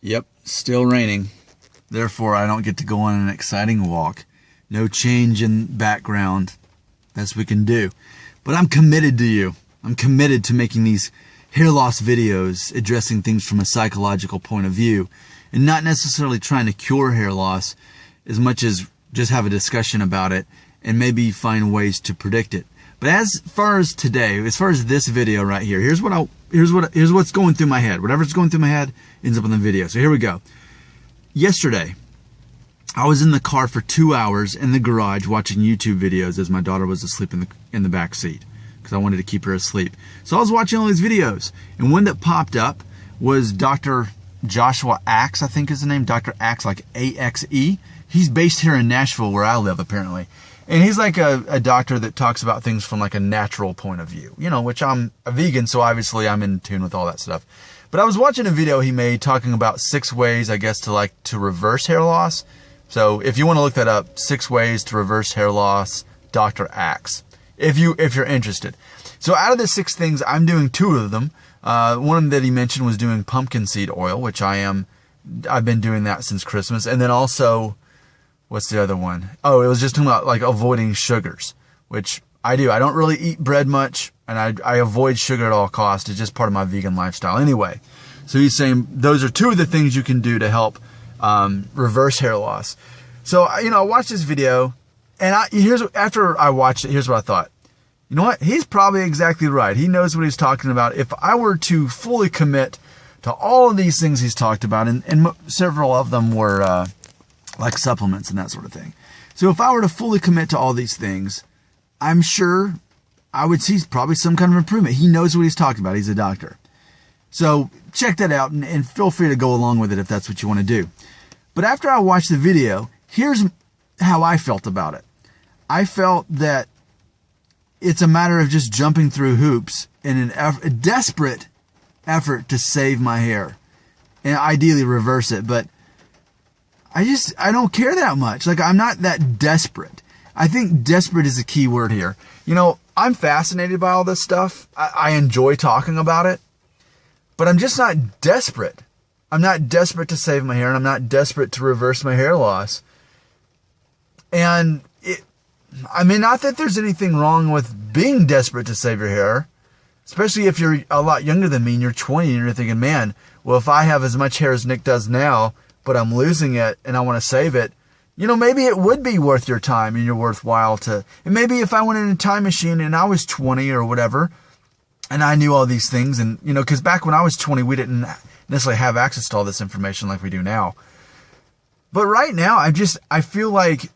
Yep, still raining. Therefore, I don't get to go on an exciting walk. No change in background. Best we can do. But I'm committed to you. I'm committed to making these hair loss videos addressing things from a psychological point of view and not necessarily trying to cure hair loss as much as just have a discussion about it and maybe find ways to predict it. But as far as today, as far as this video right here, here's what's going through my head. Whatever's going through my head ends up in the video. So here we go. Yesterday, I was in the car for 2 hours in the garage watching YouTube videos as my daughter was asleep in the back seat because I wanted to keep her asleep. So I was watching all these videos, and one that popped up was Dr. Joshua Axe, I think is the name. Dr. Axe, like A-X-E. He's based here in Nashville where I live, apparently. And he's like a doctor that talks about things from like a natural point of view, you know, which I'm a vegan, so obviously I'm in tune with all that stuff. But I was watching a video he made talking about 6 ways, I guess, to reverse hair loss. So if you want to look that up, 6 ways to reverse hair loss, Dr. Axe, if you're interested. So out of the 6 things, I'm doing 2 of them. One that he mentioned was doing pumpkin seed oil, which I've been doing that since Christmas. And then also, what's the other one? Oh, it was just talking about like avoiding sugars, which I do. I don't really eat bread much, and I avoid sugar at all costs. It's just part of my vegan lifestyle anyway. So he's saying those are 2 of the things you can do to help reverse hair loss. So, you know, I watched this video, and after I watched it, here's what I thought. You know what? He's probably exactly right. He knows what he's talking about. If I were to fully commit to all of these things he's talked about, and several of them were like supplements and that sort of thing. So if I were to fully commit to all these things, I'm sure I would see probably some kind of improvement. He knows what he's talking about. He's a doctor. So check that out and feel free to go along with it if that's what you want to do. But after I watched the video, here's how I felt about it. I felt that it's a matter of just jumping through hoops in a desperate effort to save my hair and ideally reverse it. But I don't care that much. Like, I'm not that desperate. I think desperate is the key word here. You know, I'm fascinated by all this stuff. I enjoy talking about it, but I'm just not desperate. I'm not desperate to save my hair, and I'm not desperate to reverse my hair loss. And I mean, not that there's anything wrong with being desperate to save your hair, especially if you're a lot younger than me and you're 20 and you're thinking, man, well, if I have as much hair as Nick does now, but I'm losing it and I want to save it, you know, maybe it would be worth your time and you're worthwhile to, and maybe if I went in a time machine and I was 20 or whatever, and I knew all these things, and, you know, because back when I was 20, we didn't necessarily have access to all this information like we do now. But right now, I feel like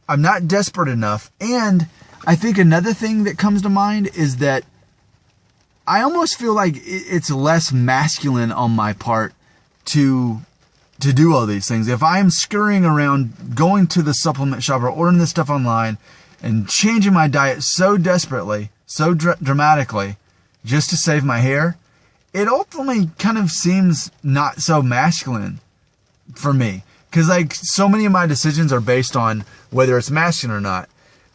I'm not desperate enough. And I think another thing that comes to mind is that I almost feel like it's less masculine on my part to do all these things. If I am scurrying around, going to the supplement shop or ordering this stuff online and changing my diet so desperately, so dramatically, just to save my hair, it ultimately kind of seems not so masculine for me. Because, like, so many of my decisions are based on whether it's masculine or not.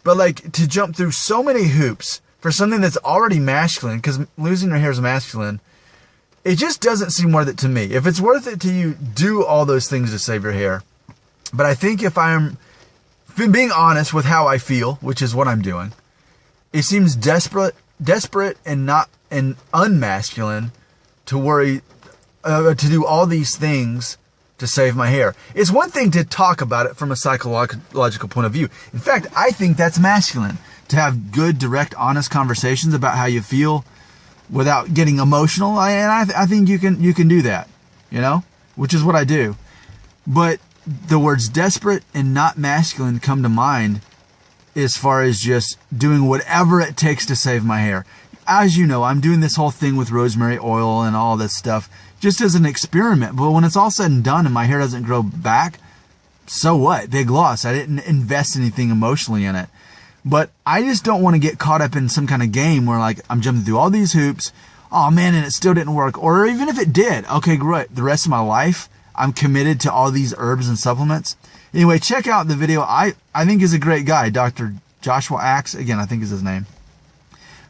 But, like, to jump through so many hoops for something that's already masculine, because losing your hair is masculine, it just doesn't seem worth it to me. If it's worth it to you, do all those things to save your hair. But I think if I'm being honest with how I feel, which is what I'm doing, it seems desperate and unmasculine to worry, to do all these things to save my hair. It's one thing to talk about it from a psychological point of view. In fact, I think that's masculine, to have good, direct, honest conversations about how you feel without getting emotional. And I think you can do that, you know, which is what I do. But the words desperate and not masculine come to mind as far as just doing whatever it takes to save my hair. As you know, I'm doing this whole thing with rosemary oil and all this stuff just as an experiment. But when it's all said and done and my hair doesn't grow back, so what? Big loss. I didn't invest anything emotionally in it. But I just don't want to get caught up in some kind of game where, like, I'm jumping through all these hoops. Oh, man, and it still didn't work. Or even if it did, okay, great. The rest of my life, I'm committed to all these herbs and supplements. Anyway, check out the video. I think is a great guy. Dr. Joshua Axe, again, I think is his name.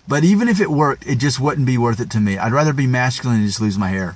But even if it worked, it just wouldn't be worth it to me. I'd rather be masculine and just lose my hair.